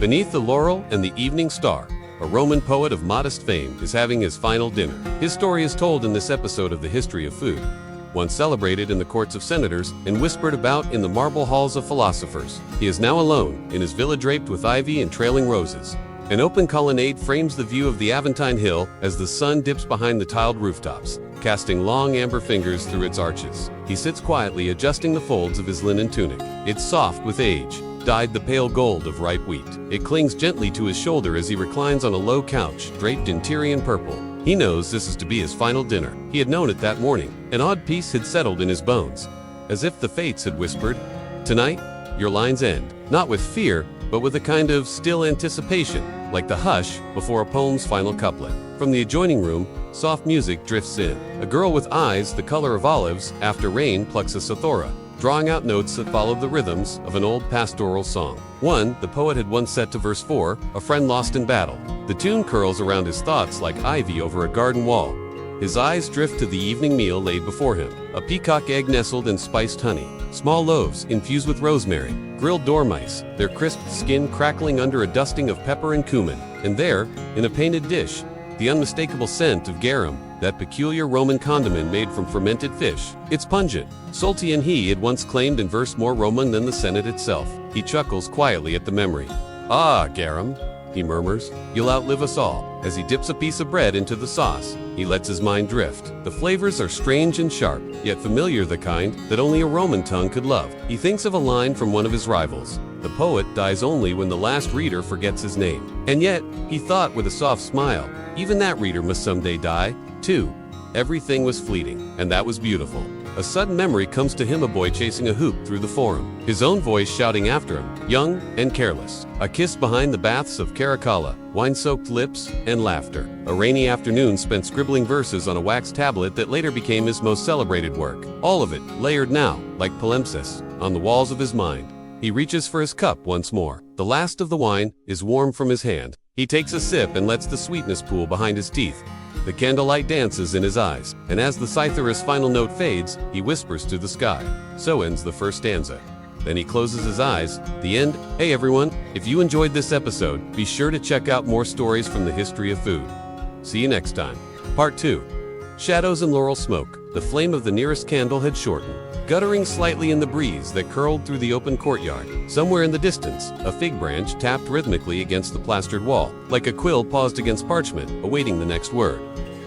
Beneath the laurel and the evening star, a Roman poet of modest fame is having his final dinner. His story is told in this episode of the history of food, once celebrated in the courts of senators and whispered about in the marble halls of philosophers. He is now alone in his villa draped with ivy and trailing roses. An open colonnade frames the view of the Aventine Hill as the sun dips behind the tiled rooftops, casting long amber fingers through its arches. He sits quietly adjusting the folds of his linen tunic. It's soft with age, dyed the pale gold of ripe wheat. It clings gently to his shoulder as he reclines on a low couch draped in Tyrian purple. He knows this is to be his final dinner. He had known it that morning. An odd peace had settled in his bones, as if the fates had whispered, "Tonight, your lines end." Not with fear, but with a kind of still anticipation, like the hush before a poem's final couplet. From the adjoining room, soft music drifts in. A girl with eyes the color of olives after rain plucks a cithara, drawing out notes that followed the rhythms of an old pastoral song. One the poet had once set to verse 4, a friend lost in battle. The tune curls around his thoughts like ivy over a garden wall. His eyes drift to the evening meal laid before him, a peacock egg nestled in spiced honey, small loaves infused with rosemary, grilled dormice, their crisp skin crackling under a dusting of pepper and cumin, and there, in a painted dish, the unmistakable scent of garum, that peculiar Roman condiment made from fermented fish. It's pungent, salty, and he had once claimed in verse more Roman than the Senate itself. He chuckles quietly at the memory. "Ah, garum," he murmurs, "you'll outlive us all." As he dips a piece of bread into the sauce, he lets his mind drift. The flavors are strange and sharp, yet familiar, the kind that only a Roman tongue could love. He thinks of a line from one of his rivals. The poet dies only when the last reader forgets his name. And yet, he thought with a soft smile, even that reader must someday die, too. Everything was fleeting, and that was beautiful. A sudden memory comes to him, a boy chasing a hoop through the forum, his own voice shouting after him, young and careless. A kiss behind the baths of Caracalla, wine-soaked lips, and laughter. A rainy afternoon spent scribbling verses on a wax tablet that later became his most celebrated work. All of it, layered now, like palimpsest, on the walls of his mind. He reaches for his cup once more. The last of the wine is warm from his hand. He takes a sip and lets the sweetness pool behind his teeth. The candlelight dances in his eyes, and as the cithara's final note fades, he whispers to the sky. So ends the first stanza. Then he closes his eyes. The end. Hey everyone, if you enjoyed this episode, be sure to check out more stories from the history of food. See you next time. Part 2. Shadows and laurel smoke. The flame of the nearest candle had shortened, guttering slightly in the breeze that curled through the open courtyard. Somewhere in the distance, a fig branch tapped rhythmically against the plastered wall, like a quill paused against parchment, awaiting the next word.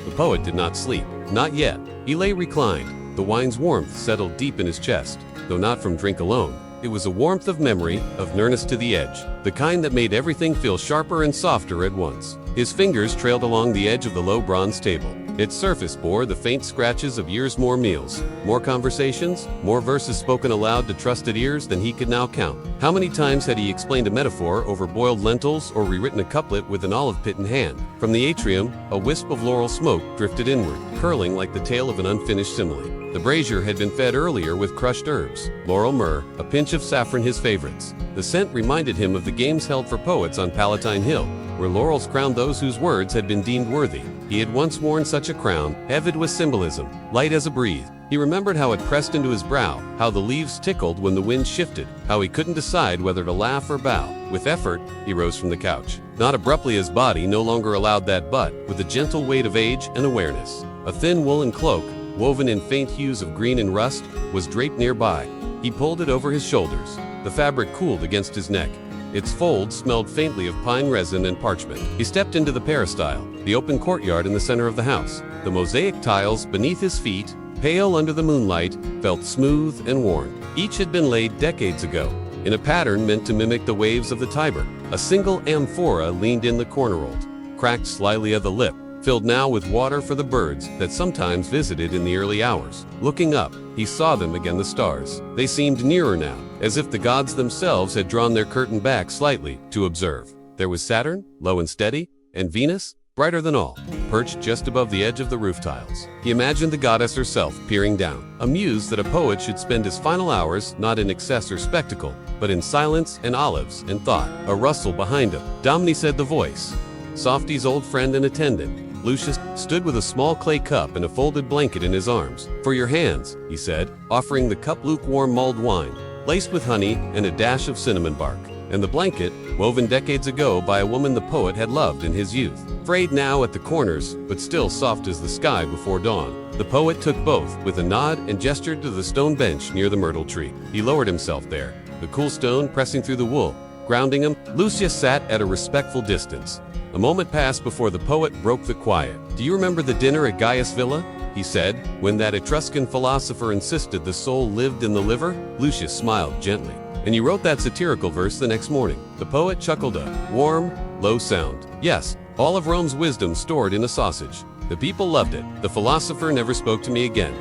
The poet did not sleep. Not yet. He lay reclined. The wine's warmth settled deep in his chest, though not from drink alone. It was a warmth of memory, of nearness to the edge, the kind that made everything feel sharper and softer at once. His fingers trailed along the edge of the low bronze table. Its surface bore the faint scratches of years' more meals, more conversations, more verses spoken aloud to trusted ears than he could now count. How many times had he explained a metaphor over boiled lentils or rewritten a couplet with an olive pit in hand? From the atrium, a wisp of laurel smoke drifted inward, curling like the tail of an unfinished simile. The brazier had been fed earlier with crushed herbs, laurel myrrh, a pinch of saffron, his favorites. The scent reminded him of the games held for poets on Palatine Hill, where laurels crowned those whose words had been deemed worthy. He had once worn such a crown, heavy with symbolism, light as a breeze. He remembered how it pressed into his brow, how the leaves tickled when the wind shifted, how he couldn't decide whether to laugh or bow. With effort, he rose from the couch. Not abruptly, his body no longer allowed that, but with the gentle weight of age and awareness. A thin woolen cloak, woven in faint hues of green and rust, was draped nearby. He pulled it over his shoulders. The fabric cooled against his neck. Its folds smelled faintly of pine resin and parchment. He stepped into the peristyle, the open courtyard in the center of the house. The mosaic tiles beneath his feet, pale under the moonlight, felt smooth and worn. Each had been laid decades ago, in a pattern meant to mimic the waves of the Tiber. A single amphora leaned in the corner-old, cracked slyly at the lip, filled now with water for the birds that sometimes visited in the early hours. Looking up, he saw them again, the stars. They seemed nearer now, as if the gods themselves had drawn their curtain back slightly to observe. There was Saturn, low and steady, and Venus, brighter than all, perched just above the edge of the roof tiles. He imagined the goddess herself peering down, amused that a poet should spend his final hours not in excess or spectacle, but in silence and olives and thought. A rustle behind him. Domini, said the voice. Softy's old friend and attendant, Lucius, stood with a small clay cup and a folded blanket in his arms. "For your hands," he said, offering the cup lukewarm mulled wine, laced with honey and a dash of cinnamon bark. and the blanket, woven decades ago by a woman the poet had loved in his youth. Frayed now at the corners, but still soft as the sky before dawn. The poet took both with a nod and gestured to the stone bench near the myrtle tree. He lowered himself there, the cool stone pressing through the wool, grounding him. Lucius sat at a respectful distance. A moment passed before the poet broke the quiet. "Do you remember the dinner at Gaius' villa?" he said, "when that Etruscan philosopher insisted the soul lived in the liver?" Lucius smiled gently. "And you wrote that satirical verse the next morning." The poet chuckled, a warm, low sound. "Yes, all of Rome's wisdom stored in a sausage. The people loved it. The philosopher never spoke to me again."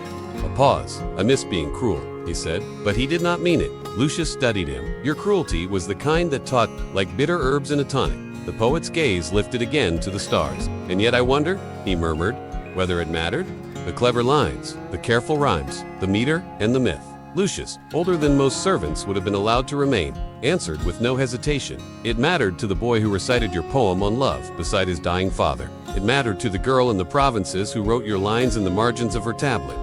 A pause. "I miss being cruel," he said, but he did not mean it. Lucius studied him. "Your cruelty was the kind that taught like bitter herbs in a tonic." The poet's gaze lifted again to the stars. "And yet I wonder," he murmured, "whether it mattered? The clever lines, the careful rhymes, the meter, and the myth." Lucius, older than most servants would have been allowed to remain, answered with no hesitation. "It mattered to the boy who recited your poem on love beside his dying father. It mattered to the girl in the provinces who wrote your lines in the margins of her tablet."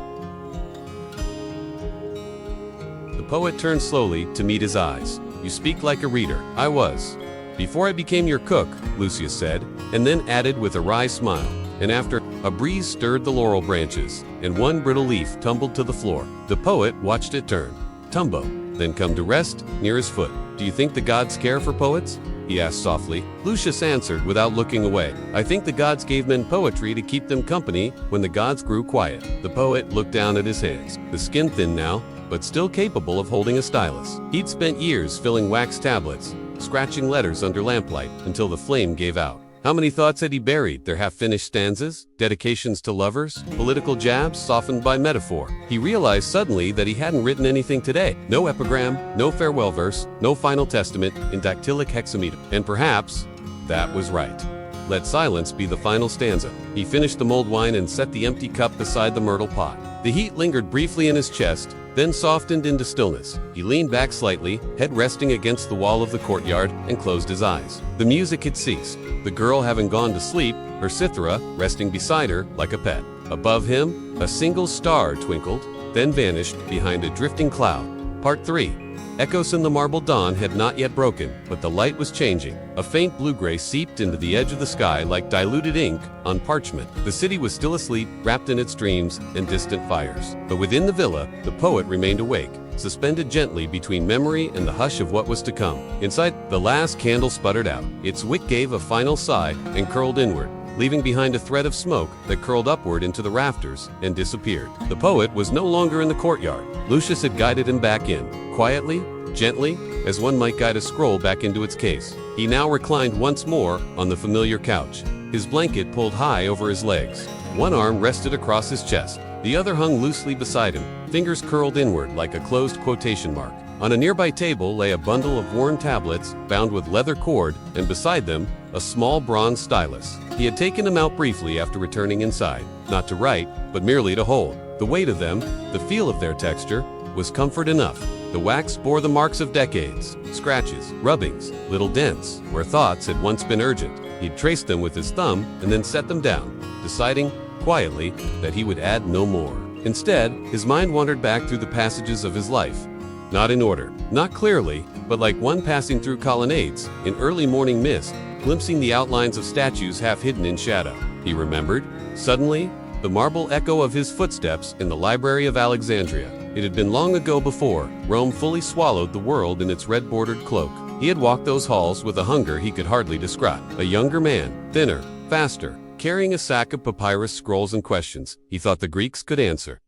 The poet turned slowly to meet his eyes. "You speak like a reader." "I was. Before I became your cook," Lucius said, and then added with a wry smile, "and after." A breeze stirred the laurel branches, and one brittle leaf tumbled to the floor. The poet watched it turn, tumble, then come to rest near his foot. "Do you think the gods care for poets?" he asked softly. Lucius answered without looking away. "I think the gods gave men poetry to keep them company when the gods grew quiet." The poet looked down at his hands, the skin thin now, but still capable of holding a stylus. He'd spent years filling wax tablets, scratching letters under lamplight until the flame gave out. How many thoughts had he buried, their half-finished stanzas, dedications to lovers, political jabs softened by metaphor? He realized suddenly that he hadn't written anything today. No epigram, no farewell verse, no final testament in dactylic hexameter. And perhaps that was right. Let silence be the final stanza. He finished the mulled wine and set the empty cup beside the myrtle pot. The heat lingered briefly in his chest, then softened into stillness. He leaned back slightly, head resting against the wall of the courtyard, and closed his eyes. The music had ceased, the girl having gone to sleep, her cithara resting beside her like a pet. Above him, a single star twinkled, then vanished behind a drifting cloud. Part 3. Echoes in the marble dawn had not yet broken, but the light was changing. A faint blue-gray seeped into the edge of the sky like diluted ink on parchment. The city was still asleep, wrapped in its dreams and distant fires. But within the villa, the poet remained awake, suspended gently between memory and the hush of what was to come. Inside, the last candle sputtered out. Its wick gave a final sigh and curled inward, leaving behind a thread of smoke that curled upward into the rafters and disappeared. The poet was no longer in the courtyard. Lucius had guided him back in, quietly, gently, as one might guide a scroll back into its case. He now reclined once more on the familiar couch, his blanket pulled high over his legs. One arm rested across his chest, the other hung loosely beside him, fingers curled inward like a closed quotation mark. On a nearby table lay a bundle of worn tablets bound with leather cord, and beside them, a small bronze stylus. He had taken them out briefly after returning inside, not to write, but merely to hold. The weight of them, the feel of their texture, was comfort enough. The wax bore the marks of decades, scratches, rubbings, little dents, where thoughts had once been urgent. He'd traced them with his thumb and then set them down, deciding, quietly, that he would add no more. Instead, his mind wandered back through the passages of his life. Not in order, not clearly, but like one passing through colonnades, in early morning mist, glimpsing the outlines of statues half hidden in shadow. He remembered, suddenly, the marble echo of his footsteps in the library of Alexandria. It had been long ago before Rome fully swallowed the world in its red-bordered cloak. He had walked those halls with a hunger he could hardly describe. A younger man, thinner, faster, carrying a sack of papyrus scrolls and questions he thought the Greeks could answer.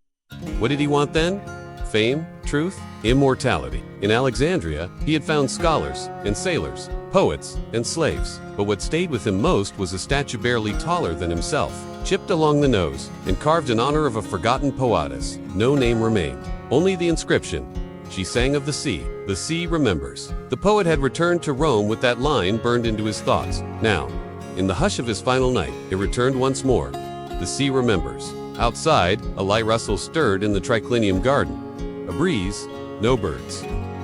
What did he want then? Fame, truth, immortality. In Alexandria, he had found scholars and sailors, poets and slaves. But what stayed with him most was a statue barely taller than himself, chipped along the nose and carved in honor of a forgotten poetess. No name remained, only the inscription. She sang of the sea remembers. The poet had returned to Rome with that line burned into his thoughts. Now, in the hush of his final night, it returned once more. The sea remembers. Outside, a light rustle stirred in the triclinium garden. A breeze, no birds.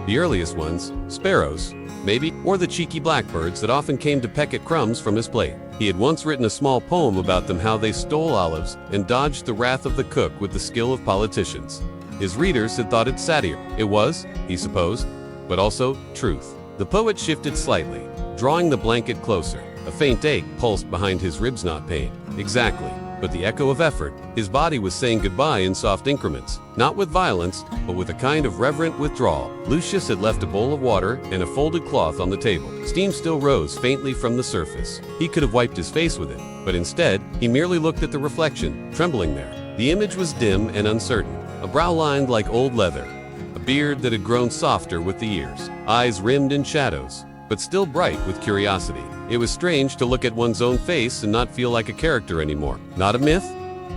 The earliest ones, sparrows, maybe, or the cheeky blackbirds that often came to peck at crumbs from his plate. He had once written a small poem about them, how they stole olives and dodged the wrath of the cook with the skill of politicians. His readers had thought it satire. It was, he supposed, but also truth. The poet shifted slightly, drawing the blanket closer. A faint ache pulsed behind his ribs, not pain. Exactly. But the echo of effort. His body was saying goodbye in soft increments, not with violence, but with a kind of reverent withdrawal. Lucius had left a bowl of water and a folded cloth on the table. Steam still rose faintly from the surface. He could have wiped his face with it, but instead, he merely looked at the reflection, trembling there. The image was dim and uncertain, a brow lined like old leather, a beard that had grown softer with the years, eyes rimmed in shadows, but still bright with curiosity. It was strange to look at one's own face and not feel like a character anymore. Not a myth,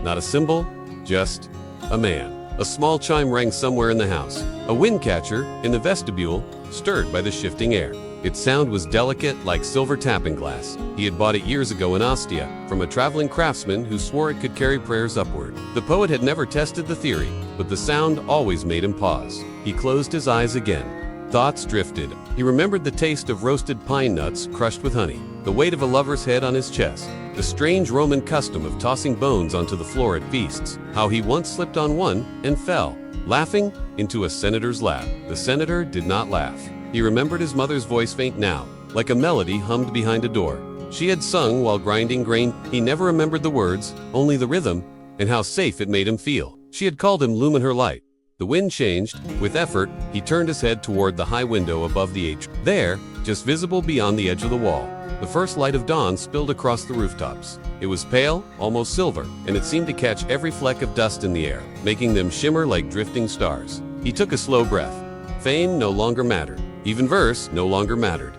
not a symbol, just a man. A small chime rang somewhere in the house. A wind catcher in the vestibule, stirred by the shifting air. Its sound was delicate like silver tapping glass. He had bought it years ago in Ostia from a traveling craftsman who swore it could carry prayers upward. The poet had never tested the theory, but the sound always made him pause. He closed his eyes again. Thoughts drifted. He remembered the taste of roasted pine nuts crushed with honey, the weight of a lover's head on his chest, the strange Roman custom of tossing bones onto the floor at feasts, how he once slipped on one and fell, laughing, into a senator's lap. The senator did not laugh. He remembered his mother's voice, faint now, like a melody hummed behind a door. She had sung while grinding grain. He never remembered the words, only the rhythm, and how safe it made him feel. She had called him Lumen her light. The wind changed. With effort, he turned his head toward the high window above the atrium. There, just visible beyond the edge of the wall, the first light of dawn spilled across the rooftops. It was pale, almost silver, and it seemed to catch every fleck of dust in the air, making them shimmer like drifting stars. He took a slow breath. Fame no longer mattered. Even verse no longer mattered.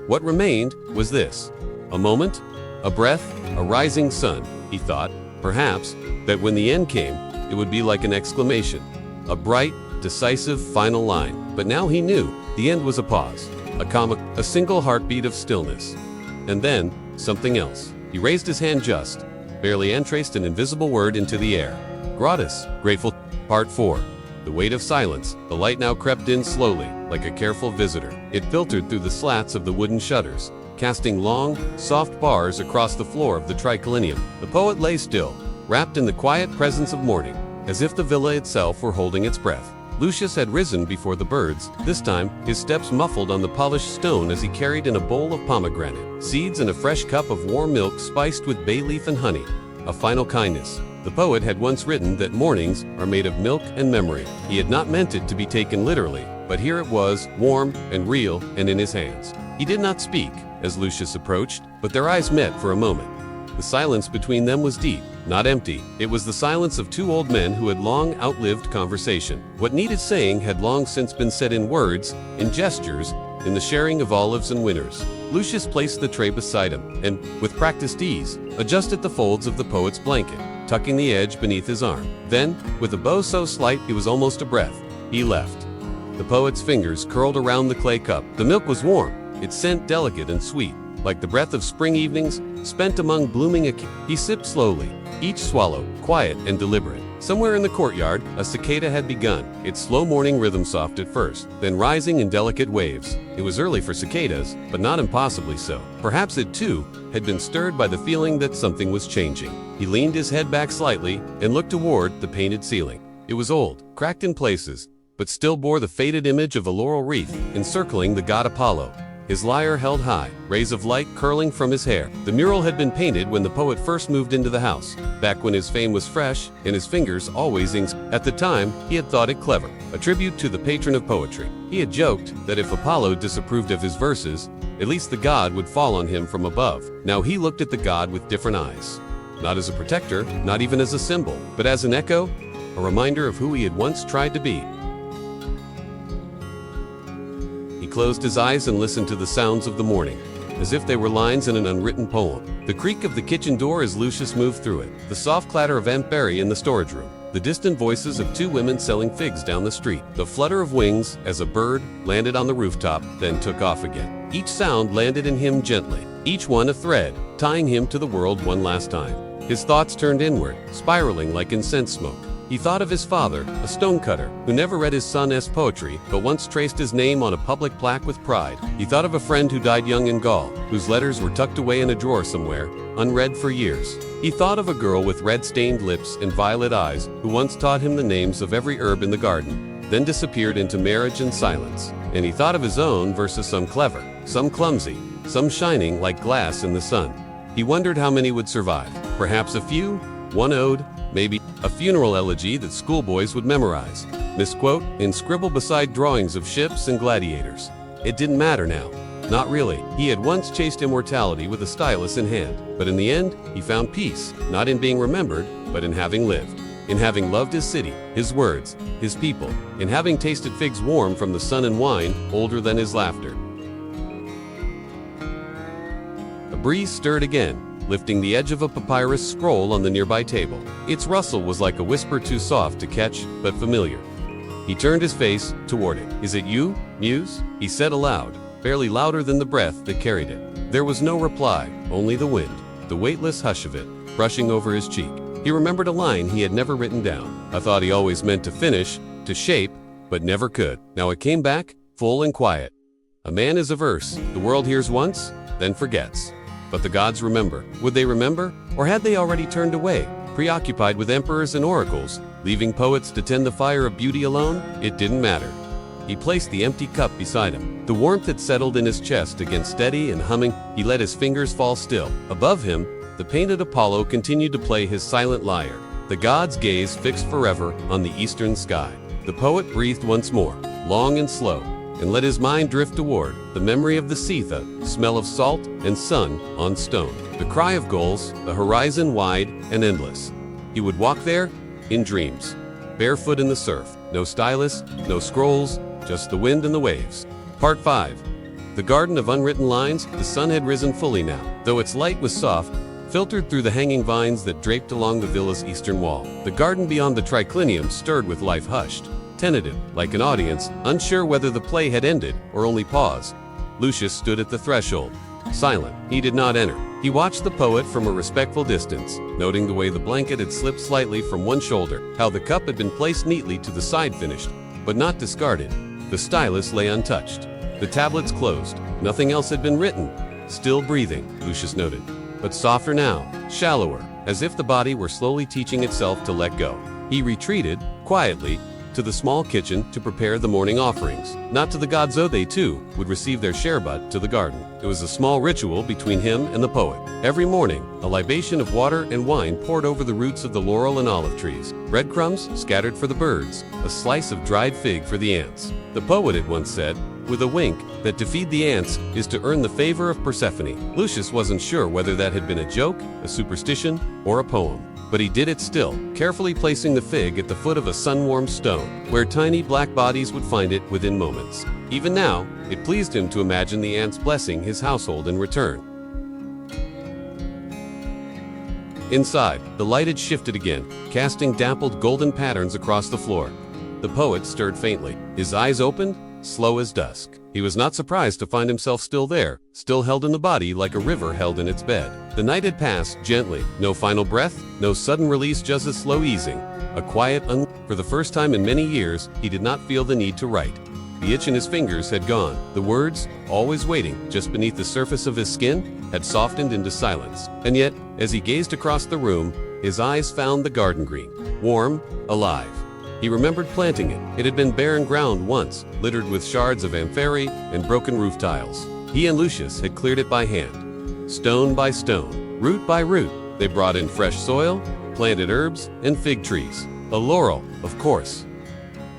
What remained was this. A moment, a breath, a rising sun, he thought, perhaps, that when the end came, it would be like an exclamation. A bright, decisive final line. But now he knew the end was a pause, a comma, a single heartbeat of stillness. And then, something else. He raised his hand just, barely, and traced an invisible word into the air. Gratis, grateful. Part 4. The weight of silence. The light now crept in slowly, like a careful visitor. It filtered through the slats of the wooden shutters, casting long, soft bars across the floor of the triclinium. The poet lay still, wrapped in the quiet presence of morning, as if the villa itself were holding its breath. Lucius had risen before the birds, this time his steps muffled on the polished stone as he carried in a bowl of pomegranate seeds and a fresh cup of warm milk spiced with bay leaf and honey. A final kindness. The poet had once written that mornings are made of milk and memory. He had not meant it to be taken literally, but here it was, warm and real and in his hands. He did not speak as Lucius approached, but their eyes met for a moment. The silence between them was deep, not empty. It was the silence of two old men who had long outlived conversation. What needed saying had long since been said in words, in gestures, in the sharing of olives and winners. Lucius placed the tray beside him and, with practiced ease, adjusted the folds of the poet's blanket, tucking the edge beneath his arm. Then, with a bow so slight it was almost a breath, he left. The poet's fingers curled around the clay cup. The milk was warm, its scent delicate and sweet, like the breath of spring evenings spent among blooming He sipped slowly, each swallow quiet and deliberate. Somewhere in the courtyard, a cicada had begun, its slow morning rhythm soft at first, then rising in delicate waves. It was early for cicadas, but not impossibly so. Perhaps it, too, had been stirred by the feeling that something was changing. He leaned his head back slightly and looked toward the painted ceiling. It was old, cracked in places, but still bore the faded image of a laurel wreath encircling the god Apollo. His lyre held high, rays of light curling from his hair. The mural had been painted when the poet first moved into the house, back when his fame was fresh and his fingers always inked. At the time, he had thought it clever, a tribute to the patron of poetry. He had joked that if Apollo disapproved of his verses, at least the god would fall on him from above. Now he looked at the god with different eyes. Not as a protector, not even as a symbol, but as an echo, a reminder of who he had once tried to be. He closed his eyes and listened to the sounds of the morning, as if they were lines in an unwritten poem. The creak of the kitchen door as Lucius moved through it, the soft clatter of Aunt Berry in the storage room, the distant voices of two women selling figs down the street, the flutter of wings as a bird landed on the rooftop, then took off again. Each sound landed in him gently, each one a thread, tying him to the world one last time. His thoughts turned inward, spiraling like incense smoke. He thought of his father, a stonecutter, who never read his son's poetry, but once traced his name on a public plaque with pride. He thought of a friend who died young in Gaul, whose letters were tucked away in a drawer somewhere, unread for years. He thought of a girl with red-stained lips and violet eyes, who once taught him the names of every herb in the garden, then disappeared into marriage and silence. and he thought of his own versus some clever, some clumsy, some shining like glass in the sun. He wondered how many would survive. Perhaps a few, one ode, maybe a funeral elegy that schoolboys would memorize, misquote, and scribble beside drawings of ships and gladiators. It didn't matter now. Not really. He had once chased immortality with a stylus in hand, but in the end, he found peace, not in being remembered, but in having lived. In having loved his city, his words, his people, in having tasted figs warm from the sun and wine, older than his laughter. A breeze stirred again, lifting the edge of a papyrus scroll on the nearby table. Its rustle was like a whisper too soft to catch, but familiar. He turned his face toward it. "Is it you, Muse?" he said aloud, barely louder than the breath that carried it. There was no reply, only the wind, the weightless hush of it, brushing over his cheek. He remembered a line he had never written down. "I thought he always meant to finish, to shape, but never could." Now it came back, full and quiet. "A man is a verse. The world hears once, then forgets. But the gods remember." Would they remember? Or had they already turned away, preoccupied with emperors and oracles, leaving poets to tend the fire of beauty alone? It didn't matter. He placed the empty cup beside him. The warmth had settled in his chest again, steady and humming. He let his fingers fall still. Above him, the painted Apollo continued to play his silent lyre, the god's gaze fixed forever on the eastern sky. The poet breathed once more, long and slow, and let his mind drift toward the memory of the Sitha, smell of salt and sun on stone, the cry of gulls, the horizon wide and endless. He would walk there in dreams, barefoot in the surf, no stylus, no scrolls, just the wind and the waves. Part 5. The Garden of Unwritten Lines. The sun had risen fully now, though its light was soft, filtered through the hanging vines that draped along the villa's eastern wall. The garden beyond the triclinium stirred with life, hushed, tentative, like an audience, unsure whether the play had ended or only paused. Lucius stood at the threshold, silent. He did not enter. He watched the poet from a respectful distance, noting the way the blanket had slipped slightly from one shoulder, how the cup had been placed neatly to the side, finished, but not discarded. The stylus lay untouched. The tablets closed. Nothing else had been written. Still breathing, Lucius noted, but softer now, shallower, as if the body were slowly teaching itself to let go. He retreated, quietly, to the small kitchen to prepare the morning offerings. Not to the gods, though they too would receive their share, but to the garden. It was a small ritual between him and the poet. Every morning, a libation of water and wine poured over the roots of the laurel and olive trees, breadcrumbs scattered for the birds, a slice of dried fig for the ants. The poet had once said, with a wink, that to feed the ants is to earn the favor of Persephone. Lucius wasn't sure whether that had been a joke, a superstition, or a poem. But he did it still, carefully placing the fig at the foot of a sun-warmed stone, where tiny black bodies would find it within moments. Even now, it pleased him to imagine the ants blessing his household in return. Inside, the light had shifted again, casting dappled golden patterns across the floor. The poet stirred faintly. His eyes opened, slow as dusk. He was not surprised to find himself still there, still held in the body like a river held in its bed. The night had passed gently. No final breath, no sudden release, just a slow easing. A quiet For the first time in many years, he did not feel the need to write. The itch in his fingers had gone. The words, always waiting just beneath the surface of his skin, had softened into silence. And yet, as he gazed across the room, his eyes found the garden green, warm, alive. He remembered planting it. It had been barren ground once, littered with shards of amphorae and broken roof tiles. He and Lucius had cleared it by hand. Stone by stone, root by root, they brought in fresh soil, planted herbs and fig trees. A laurel, of course.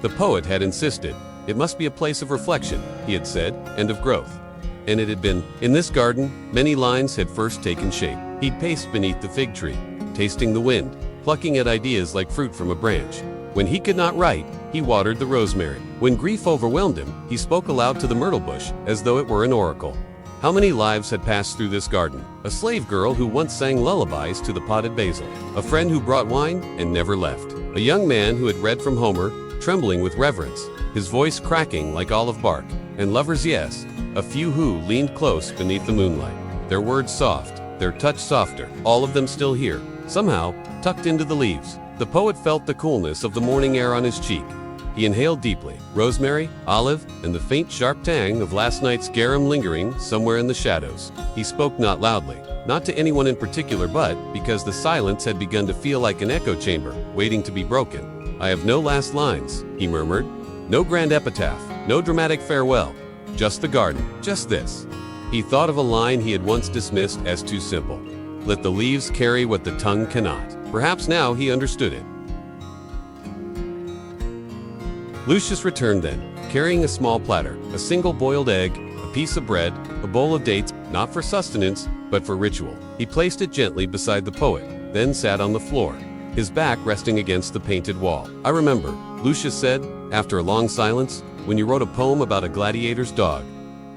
The poet had insisted. It must be a place of reflection, he had said, and of growth. And it had been. In this garden, many lines had first taken shape. He'd paced beneath the fig tree, tasting the wind, plucking at ideas like fruit from a branch. When he could not write, he watered the rosemary. When grief overwhelmed him, he spoke aloud to the myrtle bush, as though it were an oracle. How many lives had passed through this garden? A slave girl who once sang lullabies to the potted basil. A friend who brought wine and never left. A young man who had read from Homer, trembling with reverence, his voice cracking like olive bark. And lovers, yes, a few who leaned close beneath the moonlight. Their words soft, their touch softer, all of them still here, somehow tucked into the leaves. The poet felt the coolness of the morning air on his cheek. He inhaled deeply, rosemary, olive, and the faint sharp tang of last night's garum lingering somewhere in the shadows. He spoke not loudly, not to anyone in particular, but because the silence had begun to feel like an echo chamber, waiting to be broken. "I have no last lines," he murmured. "No grand epitaph, No dramatic farewell. Just the garden. Just this. He thought of a line he had once dismissed as too simple. Let the leaves carry what the tongue cannot. Perhaps now he understood it. Lucius returned then, carrying a small platter, a single boiled egg, a piece of bread, a bowl of dates, not for sustenance, but for ritual. He placed it gently beside the poet, then sat on the floor, his back resting against the painted wall. I remember, Lucius said, after a long silence, when you wrote a poem about a gladiator's dog.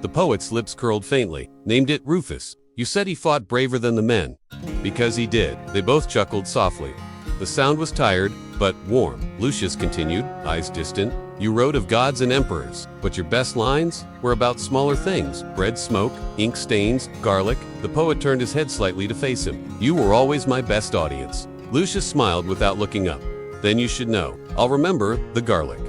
The poet's lips curled faintly, named it Rufus. You said he fought braver than the men. Because he did. They both chuckled softly. The sound was tired, but warm. Lucius continued, eyes distant. You wrote of gods and emperors, but your best lines were about smaller things. Bread smoke, ink stains, garlic. The poet turned his head slightly to face him. You were always my best audience. Lucius smiled without looking up. Then you should know. I'll remember the garlic.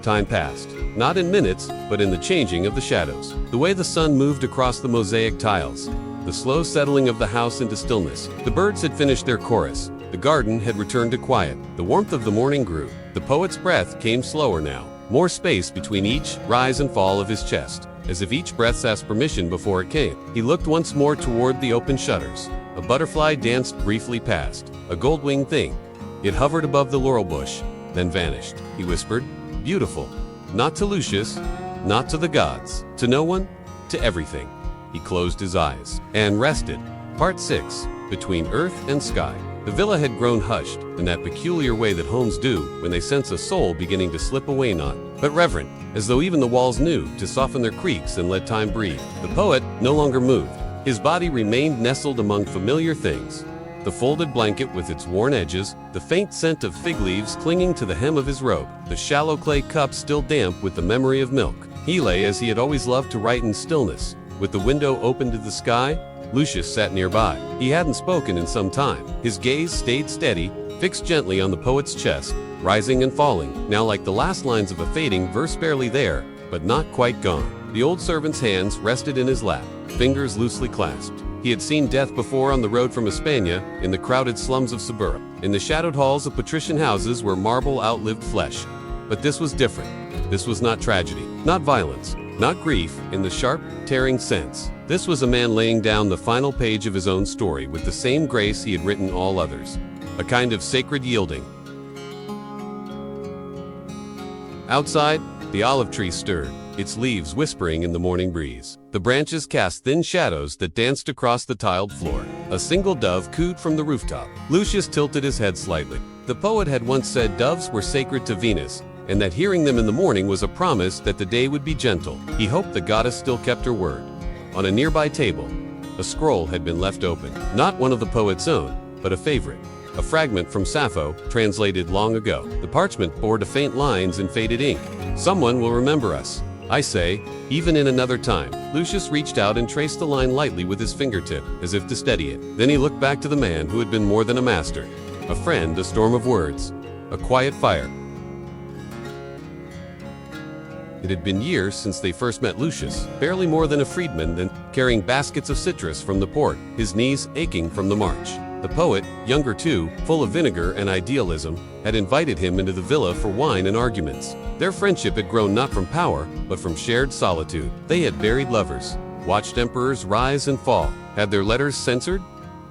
Time passed, not in minutes, but in the changing of the shadows. The way the sun moved across the mosaic tiles, the slow settling of the house into stillness. The birds had finished their chorus. The garden had returned to quiet. The warmth of the morning grew. The poet's breath came slower now, more space between each rise and fall of his chest, as if each breath asked permission before it came. He looked once more toward the open shutters. A butterfly danced briefly past, a gold-winged thing. It hovered above the laurel bush, then vanished. He whispered, beautiful. Not to Lucius, not to the gods, to no one, to everything. He closed his eyes and rested. Part 6. Between Earth and Sky. The villa had grown hushed, in that peculiar way that homes do when they sense a soul beginning to slip away, not, but reverent, as though even the walls knew to soften their creaks and let time breathe. The poet no longer moved. His body remained nestled among familiar things. The folded blanket with its worn edges, the faint scent of fig leaves clinging to the hem of his robe, the shallow clay cup still damp with the memory of milk. He lay as he had always loved to write in stillness, with the window open to the sky. Lucius sat nearby. He hadn't spoken in some time. His gaze stayed steady, fixed gently on the poet's chest, rising and falling, now like the last lines of a fading verse, barely there, but not quite gone. The old servant's hands rested in his lap, fingers loosely clasped. He had seen death before on the road from Hispania, in the crowded slums of Suburra, in the shadowed halls of patrician houses where marble outlived flesh. But this was different. This was not tragedy, not violence, not grief in the sharp, tearing sense. This was a man laying down the final page of his own story with the same grace he had written all others, a kind of sacred yielding. Outside, the olive tree stirred, its leaves whispering in the morning breeze. The branches cast thin shadows that danced across the tiled floor. A single dove cooed from the rooftop. Lucius tilted his head slightly. The poet had once said doves were sacred to Venus, and that hearing them in the morning was a promise that the day would be gentle. He hoped the goddess still kept her word. On a nearby table, a scroll had been left open. Not one of the poet's own, but a favorite. A fragment from Sappho, translated long ago. The parchment bore faint lines in faded ink. Someone will remember us, I say, even in another time. Lucius reached out and traced the line lightly with his fingertip, as if to steady it. Then he looked back to the man who had been more than a master. A friend, a storm of words, a quiet fire. It had been years since they first met Lucius, barely more than a freedman, then carrying baskets of citrus from the port, his knees aching from the march. The poet, younger too, full of vinegar and idealism, had invited him into the villa for wine and arguments. Their friendship had grown not from power, but from shared solitude. They had buried lovers, watched emperors rise and fall, had their letters censored,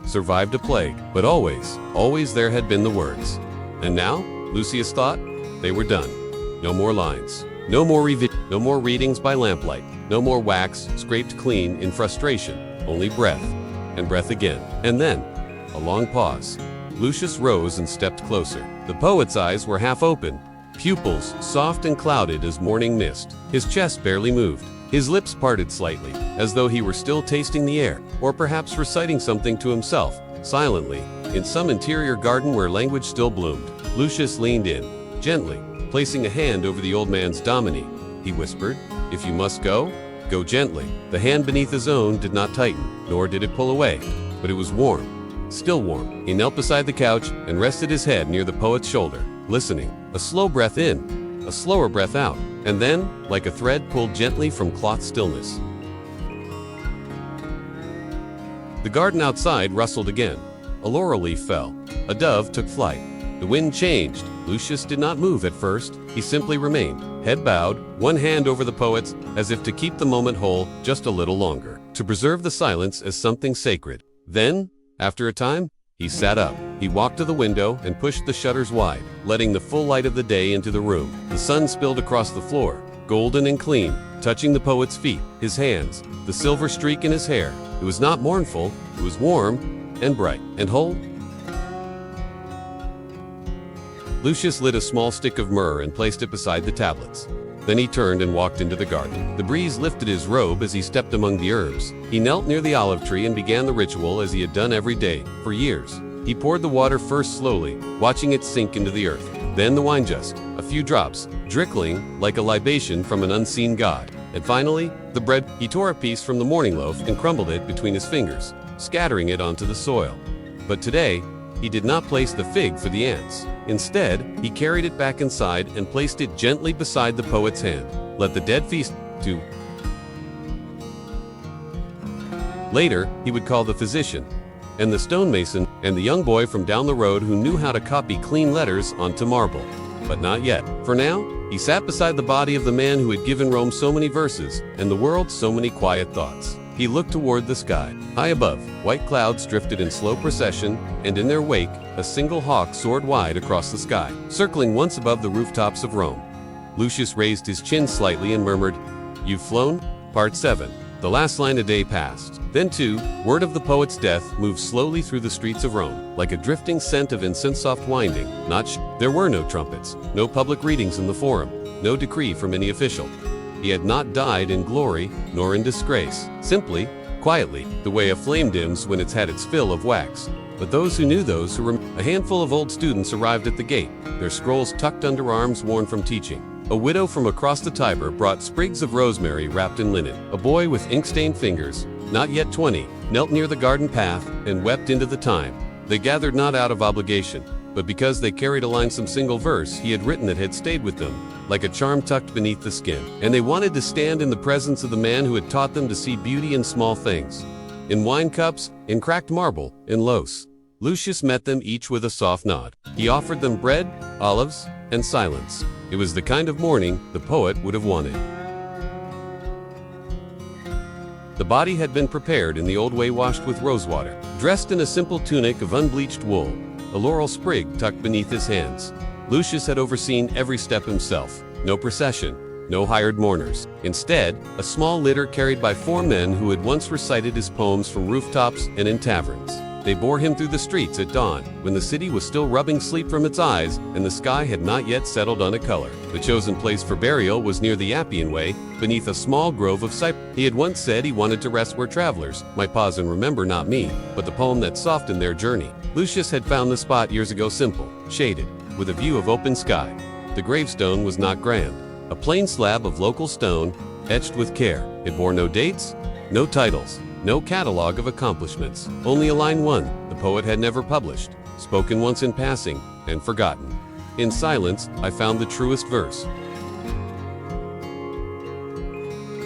survived a plague. But always, always there had been the words. And now, Lucius thought, they were done. No more lines. No more no more readings by lamplight. No more wax scraped clean in frustration. Only breath, and breath again. And then, a long pause. Lucius rose and stepped closer. The poet's eyes were half open, pupils soft and clouded as morning mist. His chest barely moved. His lips parted slightly, as though he were still tasting the air, or perhaps reciting something to himself, silently, in some interior garden where language still bloomed. Lucius leaned in, gently, placing a hand over the old man's domine. He whispered, "If you must go, go gently." The hand beneath his own did not tighten, nor did it pull away, but it was warm. Still warm. He knelt beside the couch and rested his head near the poet's shoulder, listening. A slow breath in, a slower breath out, and then, like a thread pulled gently from cloth stillness. The garden outside rustled again. A laurel leaf fell. A dove took flight. The wind changed, Lucius did not move at first. He simply remained, head bowed, one hand over the poet's, as if to keep the moment whole just a little longer, to preserve the silence as something sacred. Then, after a time, he sat up. He walked to the window and pushed the shutters wide, letting the full light of the day into the room. The sun spilled across the floor, golden and clean, touching the poet's feet, his hands, the silver streak in his hair. It was not mournful, it was warm and bright and whole. Lucius lit a small stick of myrrh and placed it beside the tablets. Then he turned and walked into the garden. The breeze lifted his robe as he stepped among the herbs. He knelt near the olive tree and began the ritual as he had done every day, for years. He poured the water first slowly, watching it sink into the earth. Then the wine just, a few drops, trickling like a libation from an unseen god. And finally, the bread. He tore a piece from the morning loaf and crumbled it between his fingers, scattering it onto the soil. But today, he did not place the fig for the ants. Instead, he carried it back inside and placed it gently beside the poet's hand. Let the dead feast, too. Later, he would call the physician, and the stonemason, and the young boy from down the road who knew how to copy clean letters onto marble. But not yet. For now, he sat beside the body of the man who had given Rome so many verses, and the world so many quiet thoughts. He looked toward the sky. High above, white clouds drifted in slow procession, and in their wake, a single hawk soared wide across the sky, circling once above the rooftops of Rome. Lucius raised his chin slightly and murmured, "You've flown?" Part 7. The last line a day passed. Then too, word of the poet's death moved slowly through the streets of Rome, like a drifting scent of incense soft winding. There were no trumpets, no public readings in the forum, no decree from any official. He had not died in glory, nor in disgrace. Simply, quietly, the way a flame dims when it's had its fill of wax. But those who knew those who were... A handful of old students arrived at the gate, their scrolls tucked under arms worn from teaching. A widow from across the Tiber brought sprigs of rosemary wrapped in linen. A boy with ink-stained fingers, not yet 20, knelt near the garden path and wept into the time. They gathered not out of obligation, but because they carried a line some single verse he had written that had stayed with them, like a charm tucked beneath the skin. And they wanted to stand in the presence of the man who had taught them to see beauty in small things. In wine cups, in cracked marble, in loess. Lucius met them each with a soft nod. He offered them bread, olives, and silence. It was the kind of morning the poet would have wanted. The body had been prepared in the old way, washed with rosewater, dressed in a simple tunic of unbleached wool, a laurel sprig tucked beneath his hands. Lucius had overseen every step himself. No procession, no hired mourners. Instead, a small litter carried by 4 men who had once recited his poems from rooftops and in taverns. They bore him through the streets at dawn, when the city was still rubbing sleep from its eyes and the sky had not yet settled on a color. The chosen place for burial was near the Appian Way, beneath a small grove of cypress. He had once said he wanted to rest where travelers might pause and remember not me, but the poem that softened their journey. Lucius had found the spot years ago simple, shaded, with a view of open sky. The gravestone was not grand. A plain slab of local stone, etched with care. It bore no dates, no titles, no catalog of accomplishments. Only a line 1, the poet had never published, spoken once in passing, and forgotten. In silence, I found the truest verse.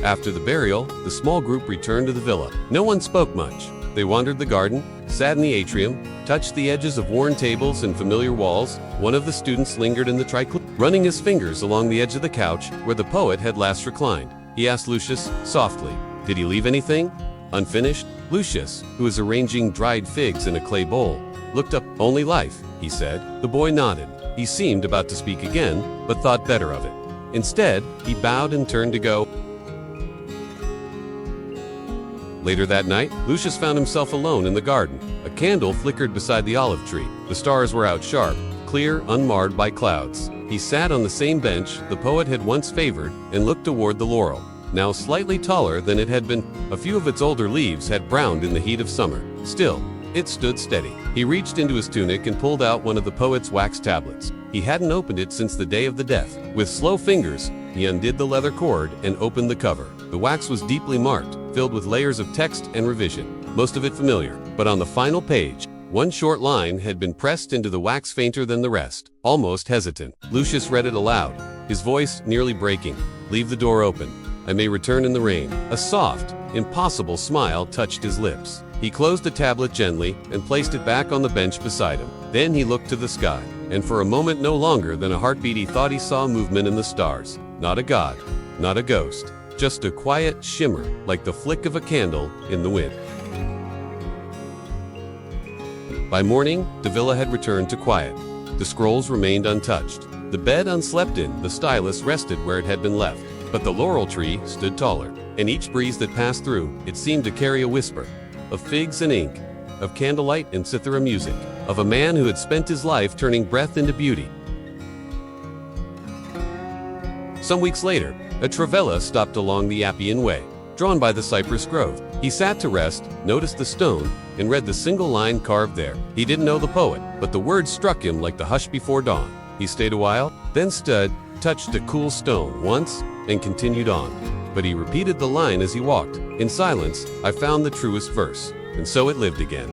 After the burial, the small group returned to the villa. No one spoke much. They wandered the garden, sat in the atrium, touched the edges of worn tables and familiar walls. One of the students lingered in the triclinium, running his fingers along the edge of the couch where the poet had last reclined. He asked Lucius, softly, "Did he leave anything unfinished?" Lucius, who was arranging dried figs in a clay bowl, looked up. "Only life," he said. The boy nodded. He seemed about to speak again, but thought better of it. Instead, he bowed and turned to go. Later that night, Lucius found himself alone in the garden. A candle flickered beside the olive tree. The stars were out sharp, clear, unmarred by clouds. He sat on the same bench the poet had once favored and looked toward the laurel, now slightly taller than it had been. A few of its older leaves had browned in the heat of summer. Still, it stood steady. He reached into his tunic and pulled out one of the poet's wax tablets. He hadn't opened it since the day of the death. With slow fingers, he undid the leather cord and opened the cover. The wax was deeply marked, filled with layers of text and revision, most of it familiar. But on the final page, one short line had been pressed into the wax fainter than the rest, almost hesitant. Lucius read it aloud, his voice nearly breaking. "Leave the door open. I may return in the rain." A soft, impossible smile touched his lips. He closed the tablet gently and placed it back on the bench beside him. Then he looked to the sky. and for a moment no longer than a heartbeat he thought he saw movement in the stars. Not a god, not a ghost, just a quiet shimmer like the flick of a candle in the wind. By morning, the villa had returned to quiet. The scrolls remained untouched. The bed unslept in, the stylus rested where it had been left. But the laurel tree stood taller, and each breeze that passed through, it seemed to carry a whisper of figs and ink, of candlelight and cithara music, of a man who had spent his life turning breath into beauty. Some weeks later, a travella stopped along the Appian Way, drawn by the cypress grove. He sat to rest, noticed the stone, and read the single line carved there. He didn't know the poet, but the words struck him like the hush before dawn. He stayed a while, then stood, touched the cool stone once, and continued on. But he repeated the line as he walked. In silence, I found the truest verse, and so it lived again.